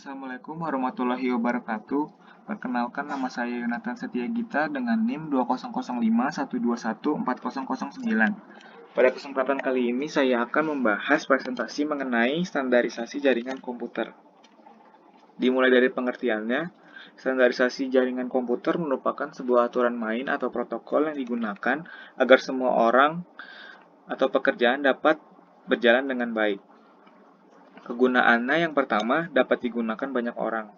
Assalamualaikum warahmatullahi wabarakatuh. Perkenalkan, nama saya Yonatan Setiagita dengan NIM 200512140009. Pada kesempatan kali ini saya akan membahas presentasi mengenai standarisasi jaringan komputer. Dimulai dari pengertiannya, standarisasi jaringan komputer merupakan sebuah aturan main atau protokol yang digunakan agar semua orang atau pekerjaan dapat berjalan dengan baik. Kegunaannya yang pertama dapat digunakan banyak orang.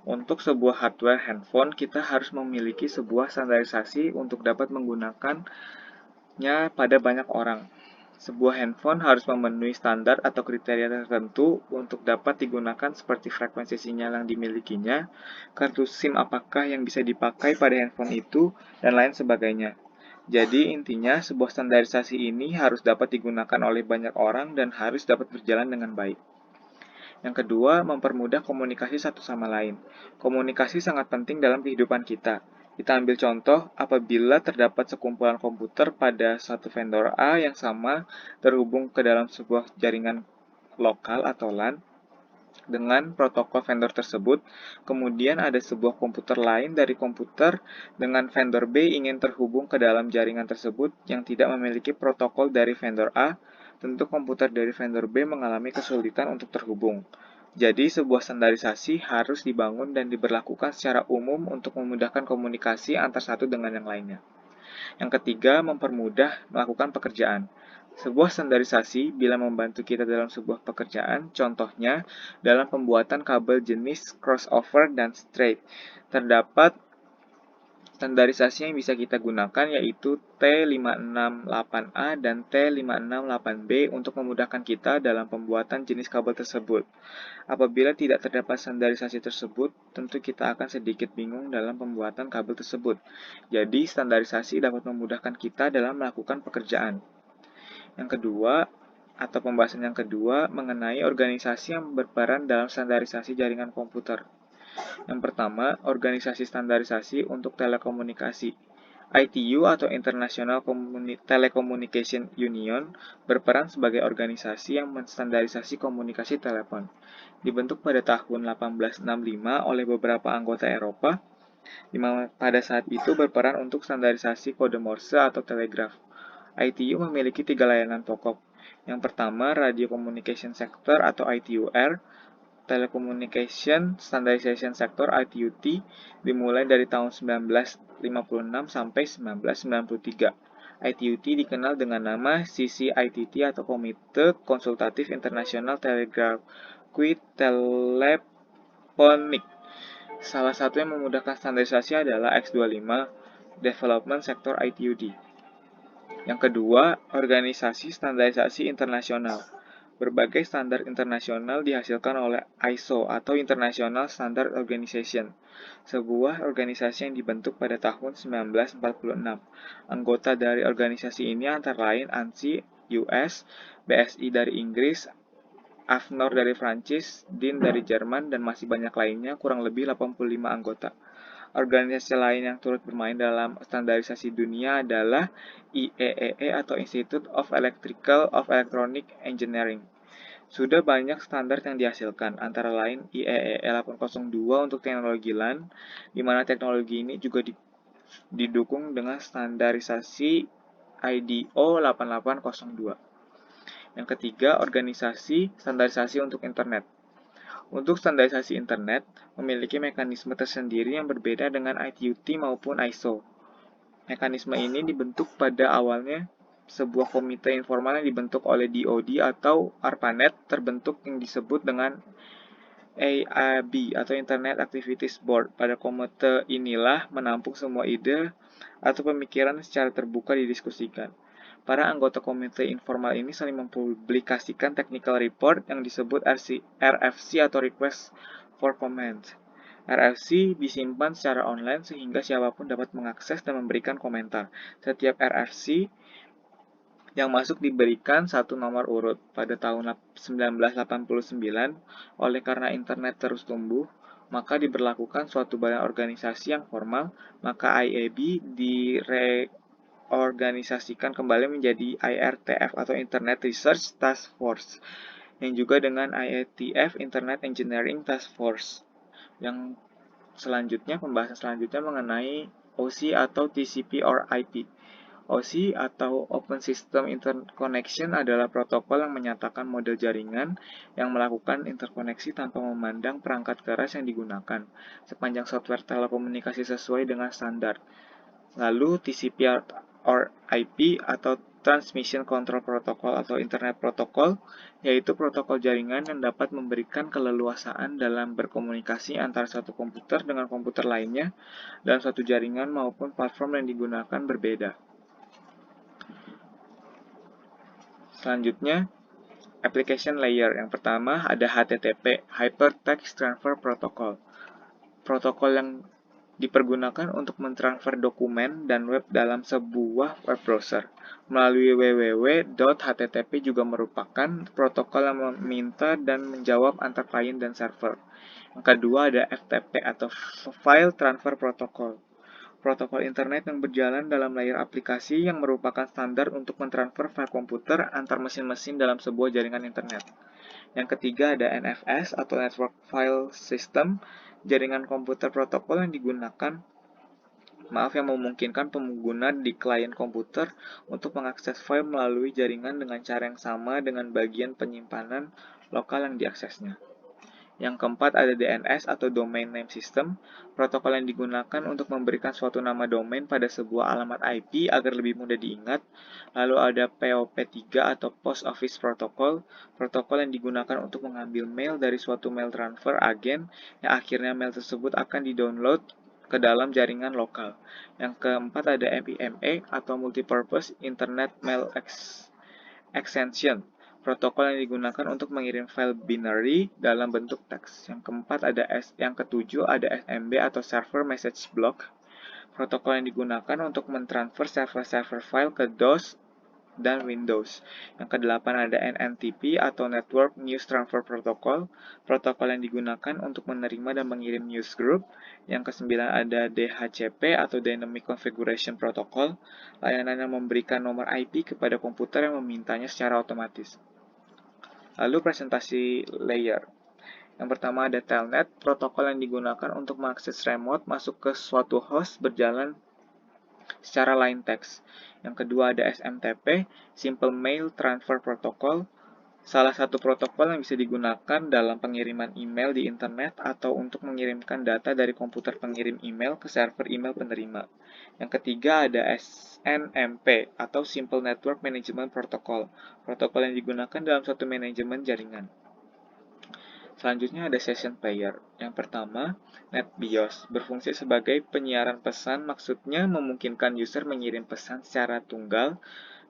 Untuk sebuah hardware handphone, kita harus memiliki sebuah standarisasi untuk dapat menggunakannya pada banyak orang. Sebuah handphone harus memenuhi standar atau kriteria tertentu untuk dapat digunakan seperti frekuensi sinyal yang dimilikinya, kartu SIM apakah yang bisa dipakai pada handphone itu, dan lain sebagainya. Jadi intinya sebuah standarisasi ini harus dapat digunakan oleh banyak orang dan harus dapat berjalan dengan baik. Yang kedua, mempermudah komunikasi satu sama lain. Komunikasi sangat penting dalam kehidupan kita. Kita ambil contoh, apabila terdapat sekumpulan komputer pada satu vendor A yang sama terhubung ke dalam sebuah jaringan lokal atau LAN dengan protokol vendor tersebut, kemudian ada sebuah komputer lain dari komputer dengan vendor B ingin terhubung ke dalam jaringan tersebut yang tidak memiliki protokol dari vendor A, tentu komputer dari vendor B mengalami kesulitan untuk terhubung. Jadi, sebuah standarisasi harus dibangun dan diberlakukan secara umum untuk memudahkan komunikasi antar satu dengan yang lainnya. Yang ketiga, mempermudah melakukan pekerjaan. Sebuah standarisasi bila membantu kita dalam sebuah pekerjaan, contohnya dalam pembuatan kabel jenis crossover dan straight. Terdapat standarisasi yang bisa kita gunakan yaitu T568A dan T568B untuk memudahkan kita dalam pembuatan jenis kabel tersebut. Apabila tidak terdapat standarisasi tersebut, tentu kita akan sedikit bingung dalam pembuatan kabel tersebut. Jadi, standarisasi dapat memudahkan kita dalam melakukan pekerjaan. Yang kedua, atau pembahasan yang kedua, mengenai organisasi yang berperan dalam standarisasi jaringan komputer. Yang pertama, organisasi standarisasi untuk telekomunikasi. ITU atau International Telecommunication Union berperan sebagai organisasi yang menstandarisasi komunikasi telepon. Dibentuk pada tahun 1865 oleh beberapa anggota Eropa, di mana pada saat itu berperan untuk standarisasi kode Morse atau telegraf. ITU memiliki 3 layanan pokok. Yang pertama, Radio Communication Sector atau ITUR, Telecommunication Standardization Sector (ITUT) dimulai dari tahun 1956 sampai 1993. ITUT dikenal dengan nama CCITT atau Komite Konsultatif Internasional Telegraphic Telephonic. Salah satu yang memudahkan standarisasi adalah X25 Development Sector ITUD. Yang kedua, organisasi standarisasi internasional. Berbagai standar internasional dihasilkan oleh ISO atau International Standard Organization, sebuah organisasi yang dibentuk pada tahun 1946. Anggota dari organisasi ini antara lain ANSI US, BSI dari Inggris, AFNOR dari Prancis, DIN dari Jerman, dan masih banyak lainnya, kurang lebih 85 anggota. Organisasi lain yang turut bermain dalam standarisasi dunia adalah IEEE atau Institute of Electronic Engineering. Sudah banyak standar yang dihasilkan, antara lain IEEE 802 untuk teknologi LAN, di mana teknologi ini juga didukung dengan standarisasi IDO 8802. Yang ketiga, organisasi standarisasi untuk internet. Untuk standarisasi internet, memiliki mekanisme tersendiri yang berbeda dengan ITUT maupun ISO. Mekanisme ini dibentuk pada awalnya sebuah komite informal yang dibentuk oleh DoD atau ARPANET terbentuk yang disebut dengan AAB atau Internet Activities Board. Pada komite inilah menampung semua ide atau pemikiran secara terbuka didiskusikan. Para anggota komite informal ini saling mempublikasikan technical report yang disebut RFC atau Request for Comment. RFC disimpan secara online sehingga siapapun dapat mengakses dan memberikan komentar. Setiap RFC yang masuk diberikan satu nomor urut. Pada tahun 1989, oleh karena internet terus tumbuh, maka diberlakukan suatu badan organisasi yang formal, maka IAB organisasikan kembali menjadi IRTF atau Internet Research Task Force yang juga dengan IETF Internet Engineering Task Force. Yang selanjutnya, pembahasan selanjutnya mengenai OSI atau TCP or IP. OSI atau Open System Interconnection adalah protokol yang menyatakan model jaringan yang melakukan interkoneksi tanpa memandang perangkat keras yang digunakan, sepanjang software telekomunikasi sesuai dengan standar. Lalu TCP or IP atau Transmission Control Protocol atau Internet Protocol, yaitu protokol jaringan yang dapat memberikan keleluasaan dalam berkomunikasi antara satu komputer dengan komputer lainnya dalam satu jaringan maupun platform yang digunakan berbeda. Selanjutnya, application layer. Yang pertama ada HTTP, Hypertext Transfer Protocol. Protokol yang dipergunakan untuk mentransfer dokumen dan web dalam sebuah web browser. Melalui www.http juga merupakan protokol yang meminta dan menjawab antar klien dan server. Yang kedua ada FTP atau File Transfer Protocol. Protokol internet yang berjalan dalam layer aplikasi yang merupakan standar untuk mentransfer file komputer antar mesin-mesin dalam sebuah jaringan internet. Yang ketiga ada NFS atau Network File System, jaringan komputer protokol yang memungkinkan pengguna di klien komputer untuk mengakses file melalui jaringan dengan cara yang sama dengan bagian penyimpanan lokal yang diaksesnya. Yang keempat ada DNS atau Domain Name System, protokol yang digunakan untuk memberikan suatu nama domain pada sebuah alamat IP agar lebih mudah diingat. Lalu ada POP3 atau Post Office Protocol, protokol yang digunakan untuk mengambil mail dari suatu mail transfer agen yang akhirnya mail tersebut akan di-download ke dalam jaringan lokal. Yang keempat ada MIME atau Multipurpose Internet Mail Extension, protokol yang digunakan untuk mengirim file binary dalam bentuk teks. Yang ketujuh ada SMB atau Server Message Block, protokol yang digunakan untuk mentransfer server-server file ke DOS dan Windows. Yang kedelapan ada NNTP atau Network News Transfer Protocol, protokol yang digunakan untuk menerima dan mengirim news group. Yang kesembilan ada DHCP atau Dynamic Configuration Protocol, layanan yang memberikan nomor IP kepada komputer yang memintanya secara otomatis. Lalu presentasi layer. Yang pertama ada Telnet, protokol yang digunakan untuk mengakses remote masuk ke suatu host berjalan secara line text. Yang kedua ada SMTP, Simple Mail Transfer Protocol, salah satu protokol yang bisa digunakan dalam pengiriman email di internet atau untuk mengirimkan data dari komputer pengirim email ke server email penerima. Yang ketiga ada SNMP atau Simple Network Management Protocol, protokol yang digunakan dalam suatu manajemen jaringan. Selanjutnya ada Session Player. Yang pertama, NetBIOS, berfungsi sebagai penyiaran pesan, maksudnya memungkinkan user mengirim pesan secara tunggal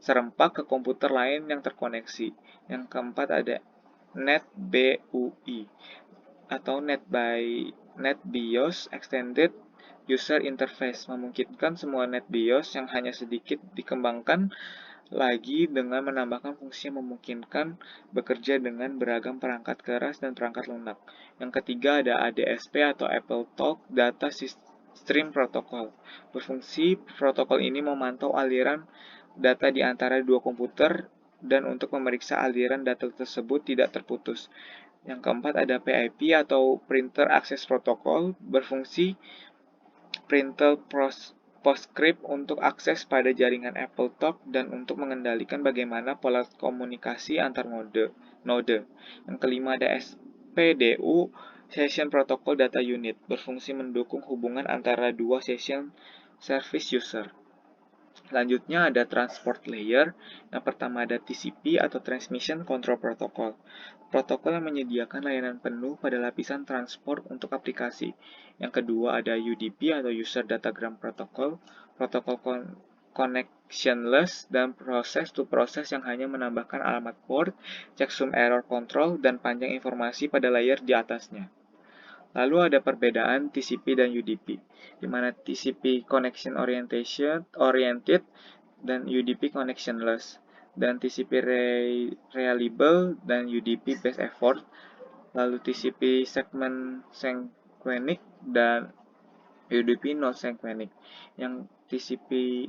serempak ke komputer lain yang terkoneksi. Yang keempat ada NetBUI atau NetBIOS Extended User Interface, memungkinkan semua NetBIOS yang hanya sedikit dikembangkan lagi dengan menambahkan fungsi yang memungkinkan bekerja dengan beragam perangkat keras dan perangkat lunak. Yang ketiga ada ADSP atau Apple Talk Data Stream Protocol. Berfungsi, protokol ini memantau aliran data di antara dua komputer dan untuk memeriksa aliran data tersebut tidak terputus. Yang keempat ada PIP atau Printer Access Protocol, berfungsi printer PostScript untuk akses pada jaringan AppleTalk dan untuk mengendalikan bagaimana pola komunikasi antar node. Yang kelima ada SPDU, Session Protocol Data Unit, berfungsi mendukung hubungan antara dua session service user. Selanjutnya ada transport layer. Yang pertama ada TCP atau Transmission Control Protocol. Protokol yang menyediakan layanan penuh pada lapisan transport untuk aplikasi. Yang kedua ada UDP atau User Datagram Protocol. Protokol connectionless dan process-to-process yang hanya menambahkan alamat port, checksum error control, dan panjang informasi pada layer di atasnya. Lalu ada perbedaan TCP dan UDP, di mana TCP connection oriented dan UDP connectionless, dan TCP reliable dan UDP best effort. Lalu TCP segment synchronic dan UDP non synchronic. Yang TCP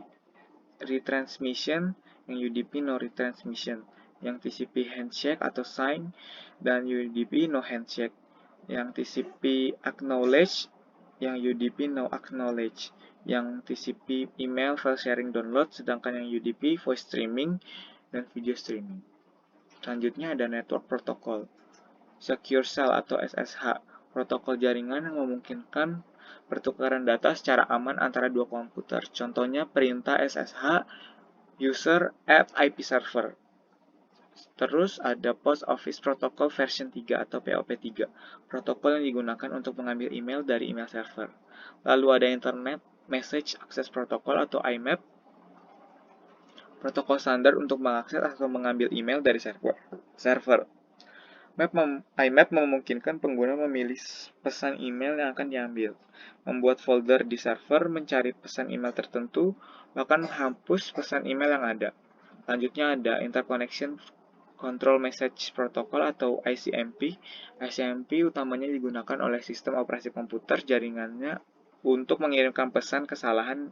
retransmission, yang UDP no retransmission. yang TCP handshake atau sign, dan UDP no handshake, yang TCP acknowledge, yang UDP no acknowledge, yang TCP email file sharing download, sedangkan yang UDP voice streaming dan video streaming. Selanjutnya ada network protocol. Secure Cell atau SSH, protokol jaringan yang memungkinkan pertukaran data secara aman antara dua komputer. Contohnya perintah SSH user at IP server. Terus ada Post Office Protocol version 3 atau POP3, protokol yang digunakan untuk mengambil email dari email server. Lalu ada Internet Message Access Protocol atau IMAP, protokol standar untuk mengakses atau mengambil email dari server. IMAP memungkinkan pengguna memilih pesan email yang akan diambil, membuat folder di server, mencari pesan email tertentu, bahkan menghapus pesan email yang ada. Selanjutnya ada Interconnection Control Message Protocol atau ICMP. ICMP utamanya digunakan oleh sistem operasi komputer jaringannya untuk mengirimkan pesan kesalahan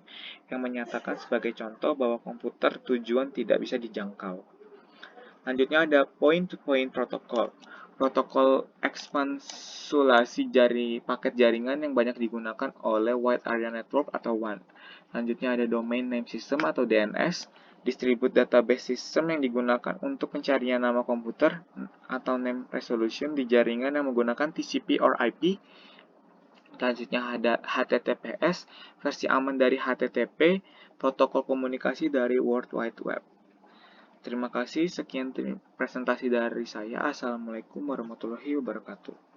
yang menyatakan sebagai contoh bahwa komputer tujuan tidak bisa dijangkau. Selanjutnya ada Point-to-Point Protocol. Protokol ekspansulasi paket jaringan yang banyak digunakan oleh Wide Area Network atau WAN. Selanjutnya ada Domain Name System atau DNS. Distribute Database System yang digunakan untuk pencarian nama komputer atau name resolution di jaringan yang menggunakan TCP or IP. Selanjutnya ada HTTPS, versi aman dari HTTP, protokol komunikasi dari World Wide Web. Terima kasih, sekian presentasi dari saya. Assalamualaikum warahmatullahi wabarakatuh.